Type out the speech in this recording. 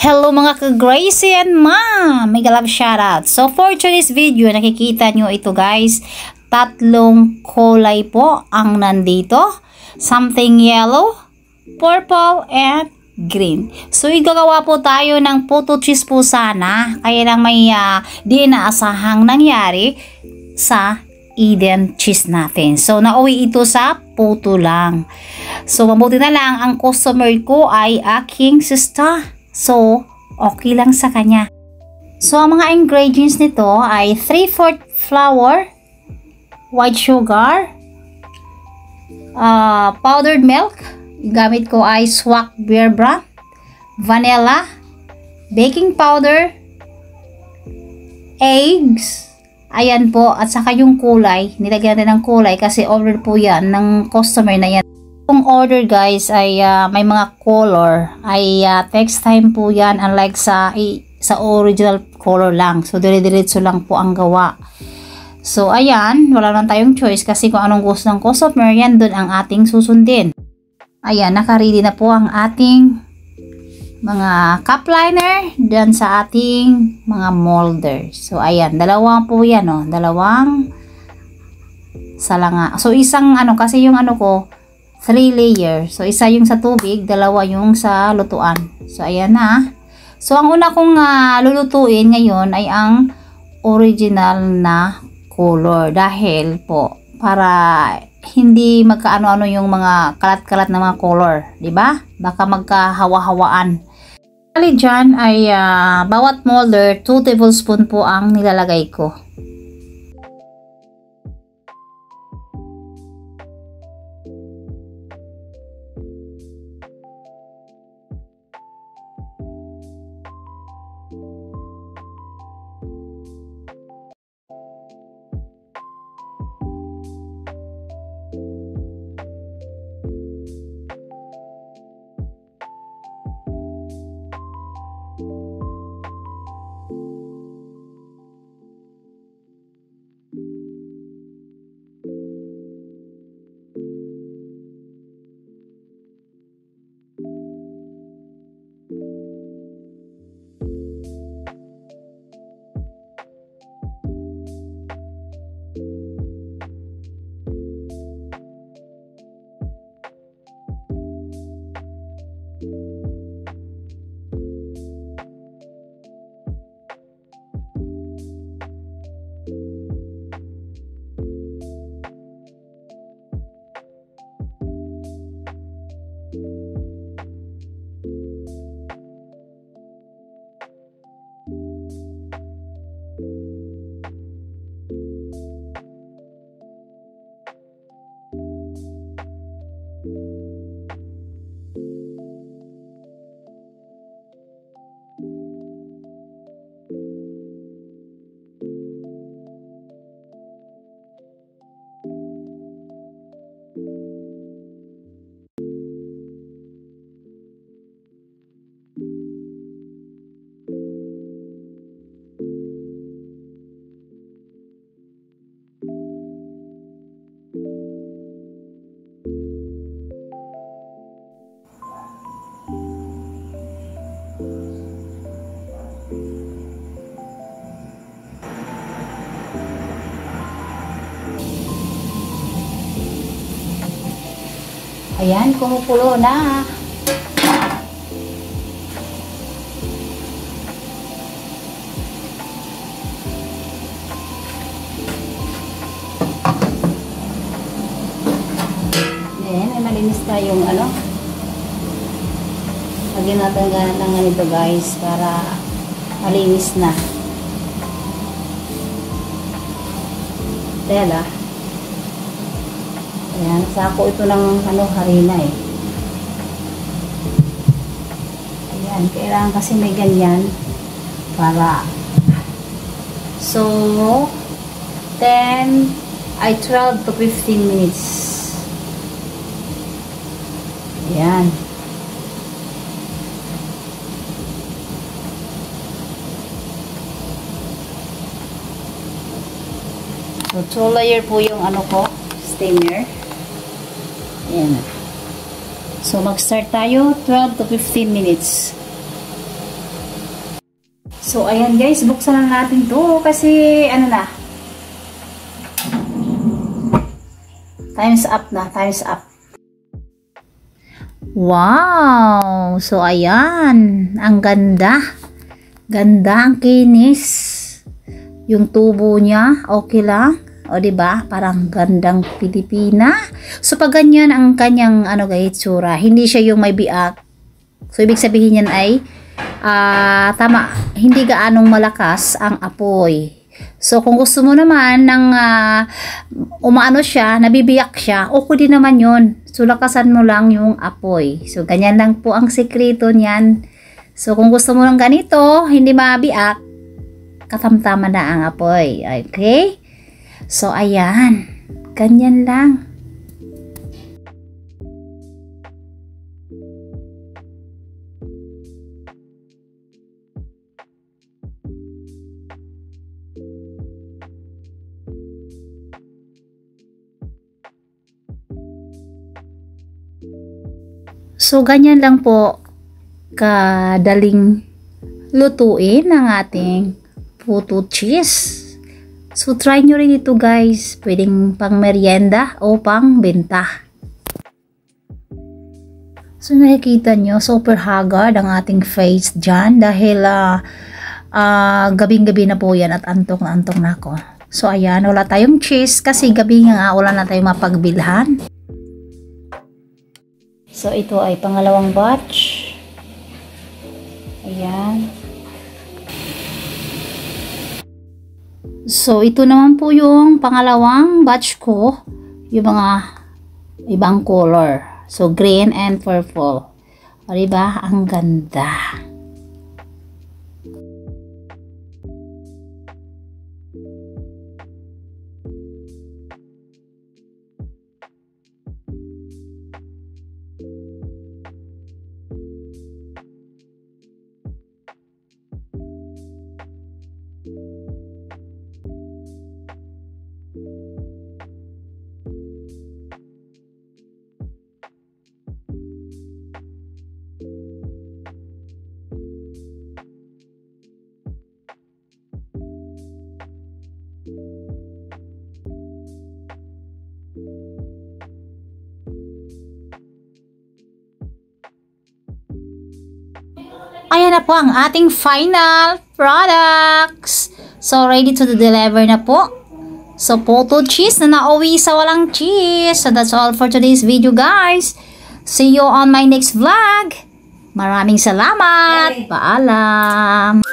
Hello mga ka-Gracie and Ma! Mega love shoutout. So for today's video, nakikita nyo ito guys. Tatlong kulay po ang nandito. Something yellow, purple, and green. So igagawa po tayo ng photo cheese po sana. Kaya lang may di inaasahang nangyari sa Eden cheese natin. So nauwi ito sa photo lang. So mabuti na lang ang customer ko ay aking sister. So, okay lang sa kanya. So, ang mga ingredients nito ay 3/4 flour, white sugar, powdered milk, gamit ko ay Swak Beer Brand, vanilla, baking powder, eggs, ayan po, at saka yung kulay, nilagyan natin ng kulay kasi order po yan ng customer na yan. Kung order guys ay may mga color ay text time po yan, unlike sa original color lang. So dire-diretso lang po ang gawa. So ayan, wala lang tayong choice kasi kung anong gusto ng customer yan doon ang ating susundin. Ayan, naka-ready na po ang ating mga cup liner dyan sa ating mga molder. So ayan, dalawa po yan, oh, dalawang salanga. So isang kasi yung ko 3 layer. So, isa yung sa tubig, dalawa yung sa lutuan. So, ayan na. So, ang una kong lulutuin ngayon ay ang original na color. Dahil po, para hindi magkaano-ano yung mga kalat-kalat na mga color. Diba? Baka magkahawa-hawaan. Kali dyan ay bawat molder, 2 tablespoon po ang nilalagay ko. Ayan, kumukulo na. Then, ay malinis tayong lagyan natin ng ganito guys para malinis na. Tela. Ayan, sako ito ng harina eh. Ayan, kailangan kasi may ganyan para so 12 to 15 minutes. Ayan. So 2 layer po yung steamer. Ayan. So, mag-start tayo 12 to 15 minutes. So, ayan guys, buksan na natin to kasi, ano na, time's up na, time's up. Wow! So, ayan, ang ganda. Ganda ang kinis. Yung tubo niya, okay lang. O, diba? Parang gandang Pilipina. So, pag ganyan ang kanyang, ano guys, tsura, hindi siya yung may biak. So, ibig sabihin yan ay, tama, hindi gaanong malakas ang apoy. So, kung gusto mo naman ng umaano siya, nabibiyak siya, okay din naman yun. So, lakasan mo lang yung apoy. So, ganyan lang po ang sekreto niyan. So, kung gusto mo ng ganito, hindi mabiyak, katamtaman na ang apoy. Okay? So, ayan. Ganyan lang. So, ganyan lang po kadaling lutuin ang ating puto cheese. So, try nyo rin ito guys. Pwedeng pang merienda o pang benta. So, nakikita nyo, super haggard ang ating face dyan dahil gabing-gabi na po yan at antok na ako. So, ayan, wala tayong cheese kasi gabi nga wala na tayong mapagbilhan. So, ito ay pangalawang batch. Ayan. So, ito naman po yung pangalawang batch ko. Yung mga ibang color. So, green and purple. O, diba? Ang ganda. Ayan na po ang ating final products. So, ready to deliver na po. So, puto cheese na nauwi sa walang cheese. So, that's all for today's video, guys. See you on my next vlog. Maraming salamat. Paalam.